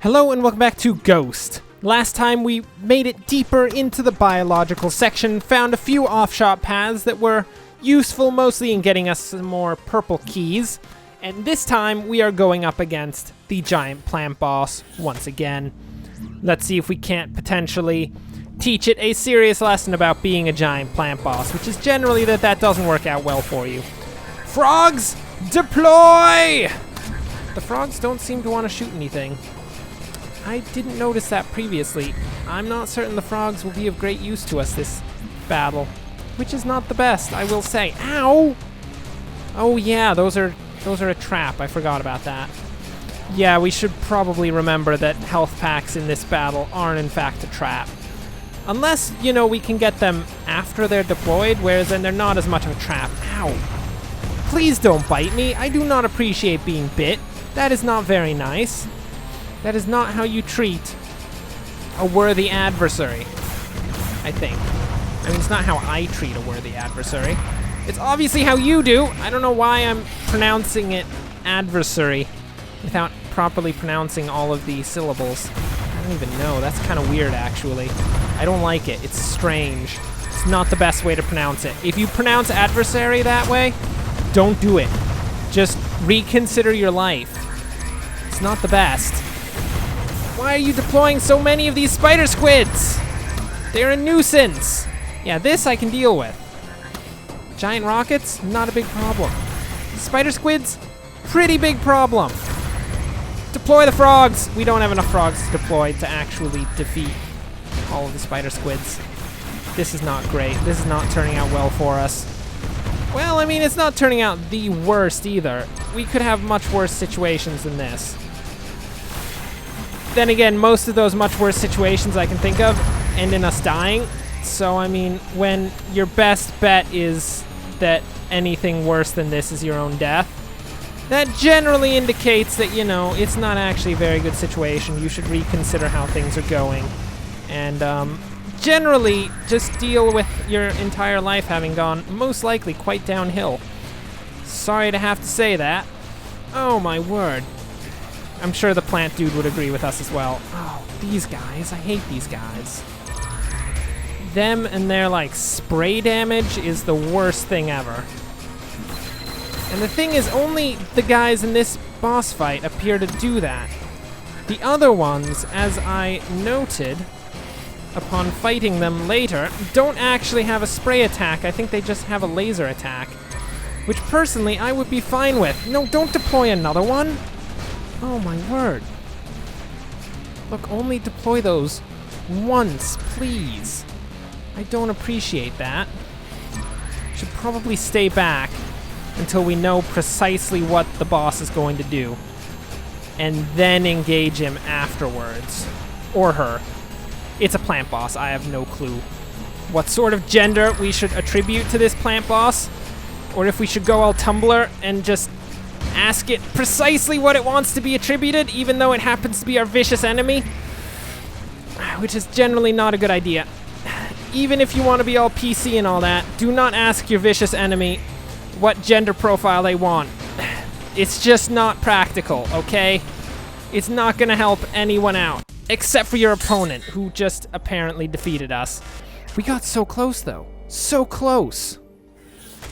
Hello and welcome back to Ghost. Last time we made it deeper into the biological section, found a few offshot paths that were useful mostly in getting us some more purple keys, and this time we are going up against the giant plant boss once again. Let's see if we can't potentially teach it a serious lesson about being a giant plant boss, which is generally that doesn't work out well for you. Frogs, deploy! The frogs don't seem to want to shoot anything. I didn't notice that previously. I'm not certain the frogs will be of great use to us this battle, which is not the best, I will say. Ow! Oh yeah, those are a trap. I forgot about that. Yeah, we should probably remember that health packs in this battle aren't in fact a trap. Unless, you know, we can get them after they're deployed, whereas then they're not as much of a trap. Ow! Please don't bite me. I do not appreciate being bit. That is not very nice. That is not how you treat a worthy adversary, I think. I mean, it's not how I treat a worthy adversary. It's obviously how you do. I don't know why I'm pronouncing it adversary without properly pronouncing all of the syllables. I don't even know. That's kind of weird, actually. I don't like it. It's strange. It's not the best way to pronounce it. If you pronounce adversary that way, don't do it. Just reconsider your life. It's not the best. Why are you deploying so many of these spider squids? They're a nuisance. Yeah, this I can deal with. Giant rockets, not a big problem. Spider squids, pretty big problem. Deploy the frogs. We don't have enough frogs deployed to actually defeat all of the spider squids. This is not great. This is not turning out well for us. Well, I mean, it's not turning out the worst either. We could have much worse situations than this. Then again, most of those much worse situations I can think of end in us dying. So, I mean, when your best bet is that anything worse than this is your own death, that generally indicates that, you know, it's not actually a very good situation. You should reconsider how things are going. And, generally, just deal with your entire life having gone, most likely, quite downhill. Sorry to have to say that. Oh, my word. I'm sure the plant dude would agree with us as well. Oh, these guys. I hate these guys. Them and their, like, spray damage is the worst thing ever. And the thing is, only the guys in this boss fight appear to do that. The other ones, as I noted upon fighting them later, don't actually have a spray attack. I think they just have a laser attack, which personally I would be fine with. No, don't deploy another one. Oh my word. Look, only deploy those once, please. I don't appreciate that. Should probably stay back until we know precisely what the boss is going to do, and then engage him afterwards. Or her. It's a plant boss. I have no clue what sort of gender we should attribute to this plant boss, or if we should go all Tumblr and just ask it precisely what it wants to be attributed, even though it happens to be our vicious enemy, which is generally not a good idea. Even if you want to be all PC and all that, do not ask your vicious enemy what gender profile they want. It's just not practical, okay? It's not gonna help anyone out, except for your opponent, who just apparently defeated us. We got so close, though. So close.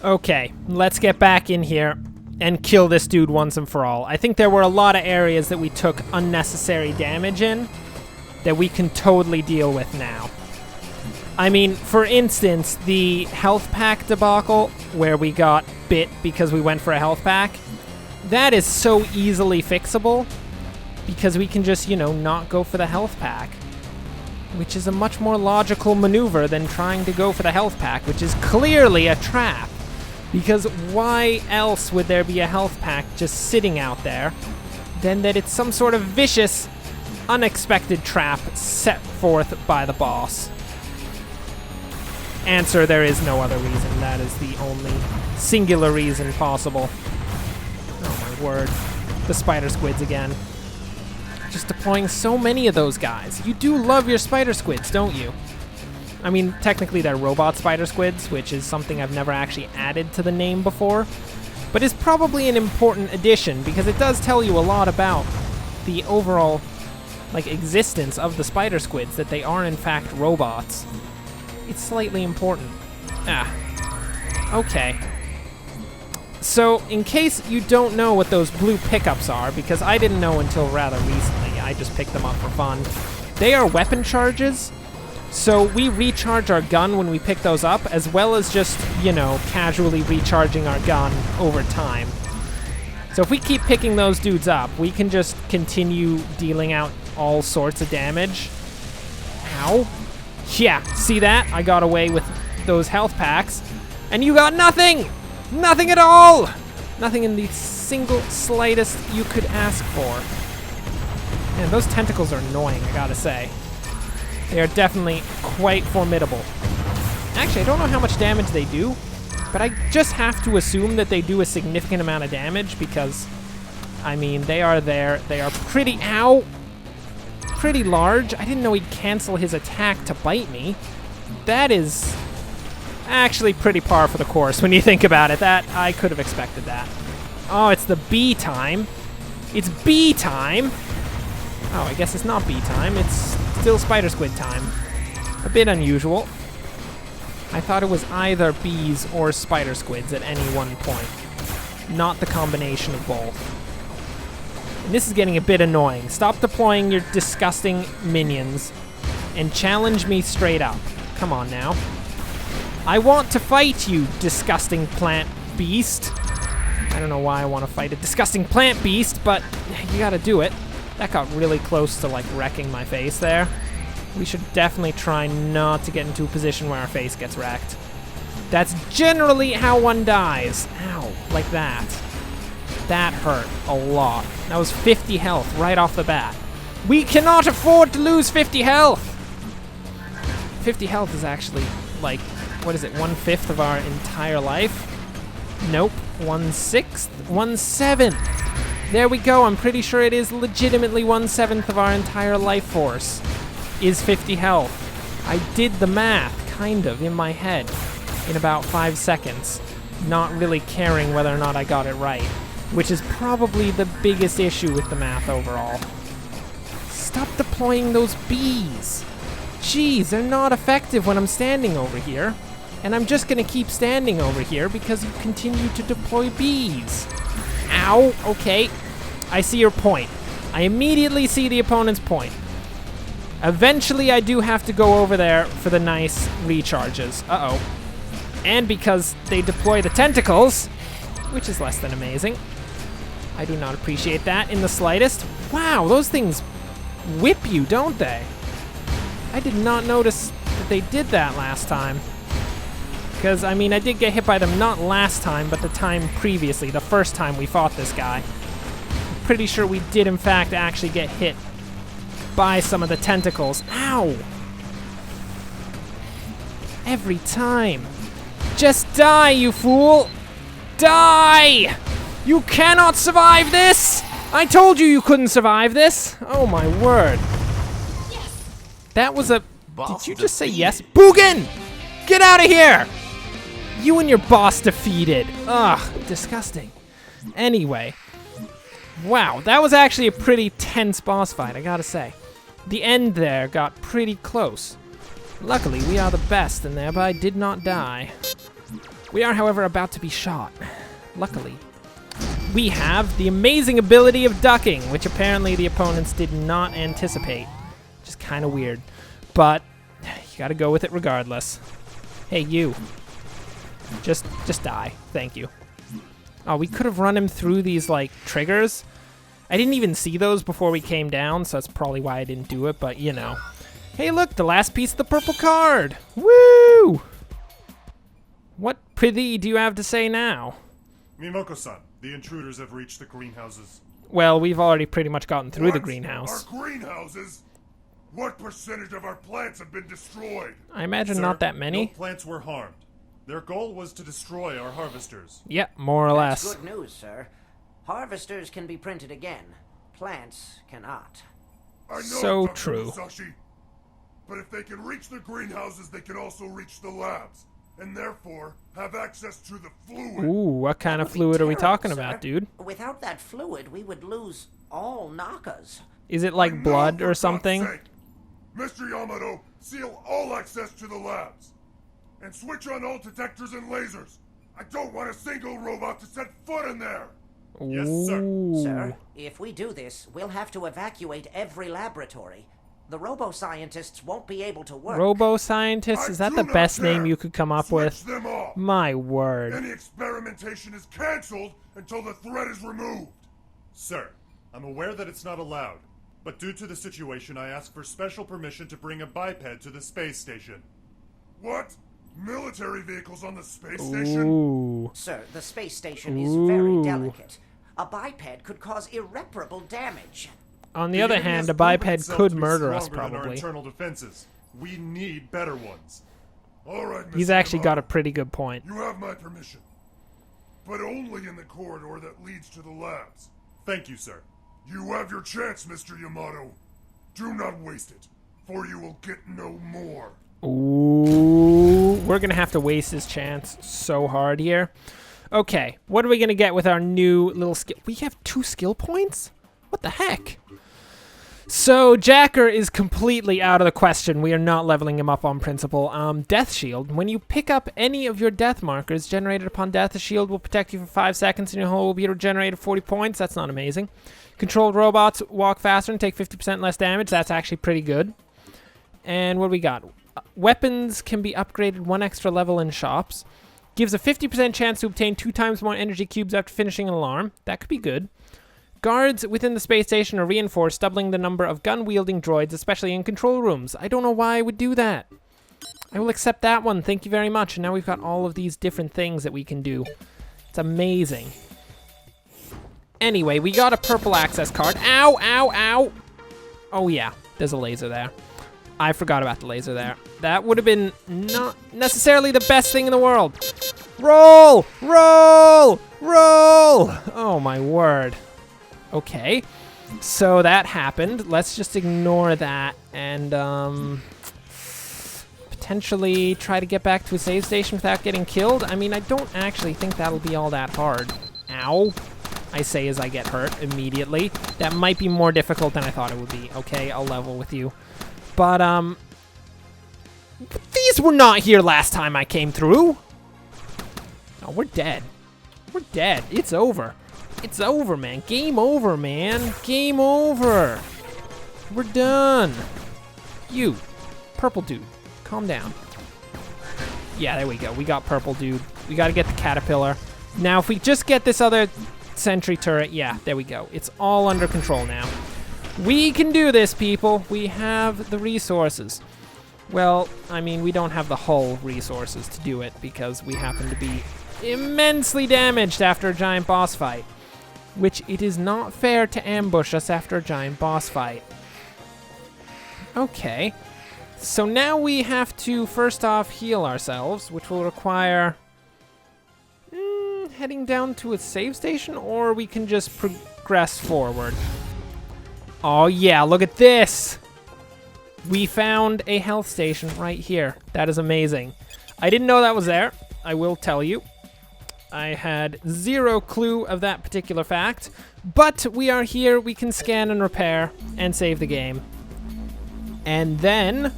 Okay, let's get back in here and kill this dude once and for all. I think there were a lot of areas that we took unnecessary damage in that we can totally deal with now. I mean, for instance, the health pack debacle, where we got bit because we went for a health pack, that is so easily fixable because we can just, you know, not go for the health pack, which is a much more logical maneuver than trying to go for the health pack, which is clearly a trap. Because why else would there be a health pack just sitting out there than that it's some sort of vicious, unexpected trap set forth by the boss? Answer, there is no other reason. That is the only singular reason possible. Oh my word. The spider squids again. Just deploying so many of those guys. You do love your spider squids, don't you? I mean, technically they're robot spider squids, which is something I've never actually added to the name before, but is probably an important addition because it does tell you a lot about the overall like, existence of the spider squids, that they are in fact robots. It's slightly important. Okay. So, in case you don't know what those blue pickups are, because I didn't know until rather recently, I just picked them up for fun. They are weapon charges, so we recharge our gun when we pick those up, as well as just, you know, casually recharging our gun over time. So if we keep picking those dudes up, we can just continue dealing out all sorts of damage. Ow. Yeah, see that? I got away with those health packs. And you got nothing! Nothing at all! Nothing in the single slightest you could ask for. Man, those tentacles are annoying, I gotta say. They are definitely quite formidable. Actually, I don't know how much damage they do, but I just have to assume that they do a significant amount of damage because, I mean, they are there. They are pretty, ow, pretty large. I didn't know he'd cancel his attack to bite me. That is actually pretty par for the course when you think about it. That, I could have expected that. Oh, it's the bee time. It's bee time. Oh, I guess it's not bee time. It's still spider squid time. A bit unusual. I thought it was either bees or spider squids at any one point, not the combination of both. And this is getting a bit annoying. Stop deploying your disgusting minions and challenge me straight up. Come on now. I want to fight you, disgusting plant beast. I don't know why I want to fight a disgusting plant beast, but you gotta do it. That got really close to, like, wrecking my face there. We should definitely try not to get into a position where our face gets wrecked. That's generally how one dies. Ow, like that. That hurt a lot. That was 50 health right off the bat. We cannot afford to lose 50 health! 50 health is actually, like, what is it, 1/5 of our entire life? Nope, 1/6? 1/7! There we go, I'm pretty sure it is legitimately 1/7 of our entire life force. Is 50 health. I did the math, kind of, in my head, in about 5 seconds, not really caring whether or not I got it right, which is probably the biggest issue with the math overall. Stop deploying those bees. Jeez, they're not effective when I'm standing over here, and I'm just gonna keep standing over here because you continue to deploy bees. Ow, okay, I see your point. I immediately see the opponent's point. Eventually, I do have to go over there for the nice recharges. Uh-oh. And because they deploy the tentacles, which is less than amazing. I do not appreciate that in the slightest. Wow, those things whip you, don't they? I did not notice that they did that last time. Because, I mean, I did get hit by them not last time, but the time previously, the first time we fought this guy. I'm pretty sure we did, in fact, actually get hit by some of the tentacles. Ow! Every time. Just die, you fool! Die! You cannot survive this! I told you you couldn't survive this! Oh my word. Yes! That was a... Did you just say yes? Boogan! Get out of here! You and your boss defeated. Ugh, disgusting. Anyway. Wow, that was actually a pretty tense boss fight, I gotta say. The end there got pretty close. Luckily, we are the best in there, but I did not die. We are, however, about to be shot. Luckily. We have the amazing ability of ducking, which apparently the opponents did not anticipate. Which is kind of weird. But, you gotta go with it regardless. Hey, you. Just die. Thank you. Oh, we could have run him through these, like, triggers. I didn't even see those before we came down, so that's probably why I didn't do it, but, you know. Hey, look, the last piece of the purple card. Woo! What prithee do you have to say now? Mimoko-san, the intruders have reached the greenhouses. Well, we've already pretty much gotten through the greenhouse. Our greenhouses? What percentage of our plants have been destroyed? I imagine Sir, not that many. No plants were harmed. Their goal was to destroy our harvesters. Yeah, more or less. That's good news, sir. Harvesters can be printed again. Plants cannot. I know, So Dr. true. Musashi, but if they can reach the greenhouses, they can also reach the labs, and therefore have access to the fluid. Ooh, what kind of That would be fluid are we terrible, talking sir. about, dude? Without that fluid, we would lose all Nakas. Is it like I know, blood for or God's something? sake. Mr. Yamato, seal all access to the labs. And switch on all detectors and lasers. I don't want a single robot to set foot in there. Yes, sir. Ooh. Sir, if we do this, we'll have to evacuate every laboratory. The robo-scientists won't be able to work. Robo-scientist? Is I that do the not best care. name you could come up Switch with? them off. My word. Any experimentation is cancelled until the threat is removed. Sir, I'm aware that it's not allowed, but due to the situation, I ask for special permission to bring a biped to the space station. What? Military vehicles on the space station? Ooh. Sir, the space station is very delicate. A biped could cause irreparable damage. On the other enemy hand, has a proven biped itself could to be murder us, stronger than our probably. internal defenses. We need better ones. All right, Mr. He's actually got a Yamato. pretty good point. You have my permission. But only in the corridor that leads to the labs. Thank you, sir. You have your chance, Mr. Yamato. Do not waste it, for you will get no more. Ooh. We're going to have to waste this chance so hard here. Okay, what are we going to get with our new little skill? We have 2 skill points? What the heck? So, Jacker is completely out of the question. We are not leveling him up on principle. Death Shield. When you pick up any of your death markers generated upon death, the shield will protect you for 5 seconds and your hull will be regenerated 40 points. That's not amazing. Controlled robots walk faster and take 50% less damage. That's actually pretty good. And what do we got? Weapons can be upgraded 1 extra level in shops. Gives a 50% chance to obtain 2 times more energy cubes after finishing an alarm. That could be good. Guards within the space station are reinforced, doubling the number of gun-wielding droids, especially in control rooms. I don't know why I would do that. I will accept that one. Thank you very much. And now we've got all of these different things that we can do. It's amazing. Anyway, we got a purple access card. Ow, ow, ow. Oh, yeah. There's a laser there. I forgot about the laser there. That would have been not necessarily the best thing in the world. Roll! Roll! Roll! Oh, my word. Okay. So that happened. Let's just ignore that and potentially try to get back to a save station without getting killed. I mean, I don't actually think that'll be all that hard. Ow. I say as I get hurt immediately. That might be more difficult than I thought it would be. Okay, I'll level with you. But, these were not here last time I came through. Oh, we're dead. We're dead. It's over. It's over, man. Game over, man. Game over. We're done. You, purple dude, calm down. Yeah, there we go. We got purple dude. We got to get the caterpillar. Now, if we just get this other sentry turret, yeah, there we go. It's all under control now. We can do this, people. We have the resources. Well, I mean, we don't have the hull resources to do it because we happen to be immensely damaged after a giant boss fight, which it is not fair to ambush us after a giant boss fight. Okay. So now we have to, first off, heal ourselves, which will require heading down to a save station, or we can just progress forward. Oh yeah, look at this! We found a health station right here. That is amazing. I didn't know that was there, I will tell you. I had zero clue of that particular fact, but we are here, we can scan and repair and save the game. And then,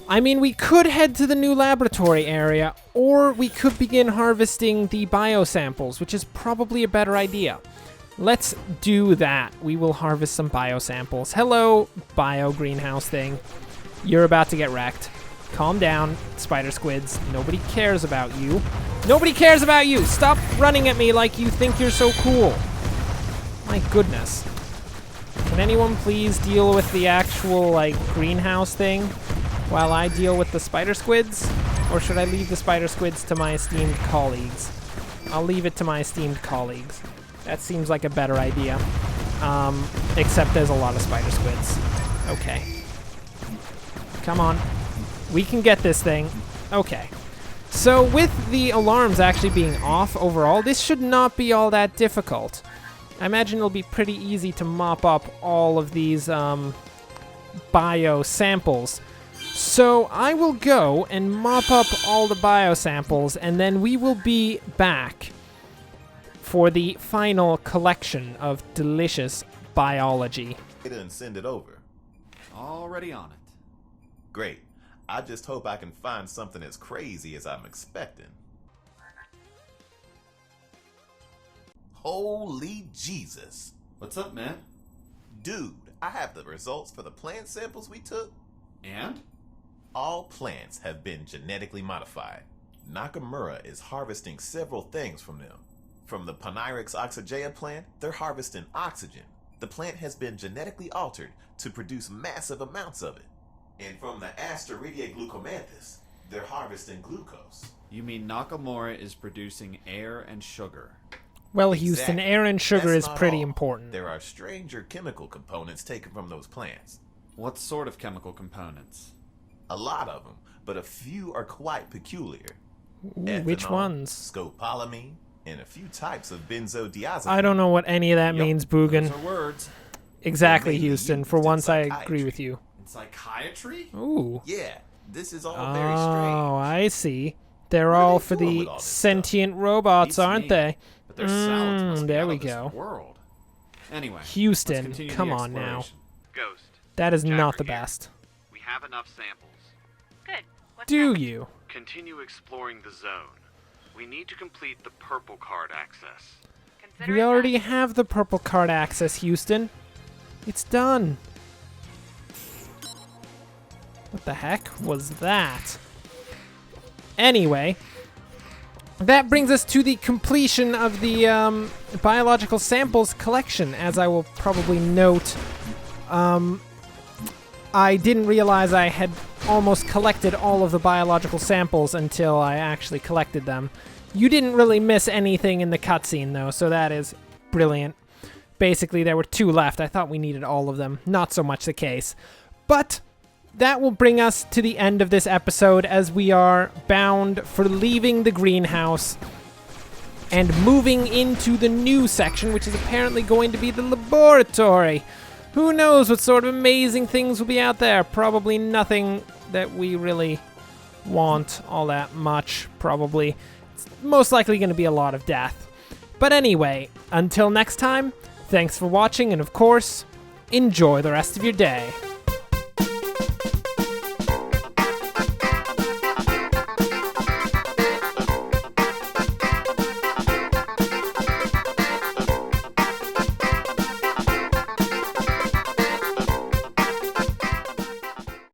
I mean, we could head to the new laboratory area, or we could begin harvesting the biosamples, which is probably a better idea. Let's do that. We will harvest some biosamples. Hello, bio greenhouse thing. You're about to get wrecked. Calm down, spider squids. Nobody cares about you. Nobody cares about you! Stop running at me like you think you're so cool. My goodness. Can anyone please deal with the actual, like, greenhouse thing while I deal with the spider squids? Or should I leave the spider squids to my esteemed colleagues? I'll leave it to my esteemed colleagues. That seems like a better idea. Except there's a lot of spider squids. Okay. Come on. We can get this thing. Okay. So with the alarms actually being off overall, this should not be all that difficult. I imagine it'll be pretty easy to mop up all of these bio samples. So I will go and mop up all the bio samples, and then we will be back for the final collection of delicious biology. And send it over. Already on it. Great. I just hope I can find something as crazy as I'm expecting. Holy Jesus. What's up, man? Dude, I have the results for the plant samples we took. And? All plants have been genetically modified. Nakamura is harvesting several things from them. From the Ponyrix oxygea plant, they're harvesting oxygen. The plant has been genetically altered to produce massive amounts of it. And from the Asteridia glucomanthus, they're harvesting glucose. You mean Nakamura is producing air and sugar? Well, Houston, Exactly. air and sugar That's is not pretty all. important. There are stranger chemical components taken from those plants. What sort of chemical components? A lot of them, but a few are quite peculiar. Ooh, which Ethanol, ones? Scopolamine, and a few types of benzodiazepine. I don't know what any of that Yup, means, Boogan. Those are words. Exactly, They're mainly Houston. used For in once, I agree psychiatry. with you. In psychiatry? Ooh. Yeah, this is all very strange. Oh, I see. They're What are all they for doing the with all this sentient robots, Beats aren't me. they? But their salads must be there out we of this go. world. Anyway, Houston, let's continue come the on now. exploration. Ghost. That is Jacker not the here. best. We have enough samples. Good. What's Do next? you? Continue exploring the zone. We need to complete the purple card access. Consider We it already done. have the purple card access, Houston. It's done. What the heck was that? Anyway, that brings us to the completion of the biological samples collection. As I will probably note, I didn't realize I had almost collected all of the biological samples until I actually collected them. You didn't really miss anything in the cutscene, though, so that is brilliant. Basically, there were 2 left. I thought we needed all of them. Not so much the case. But that will bring us to the end of this episode, as we are bound for leaving the greenhouse and moving into the new section, which is apparently going to be the laboratory. Who knows what sort of amazing things will be out there? Probably nothing that we really want all that much, probably. It's most likely going to be a lot of death. But anyway, until next time, thanks for watching, and of course, enjoy the rest of your day.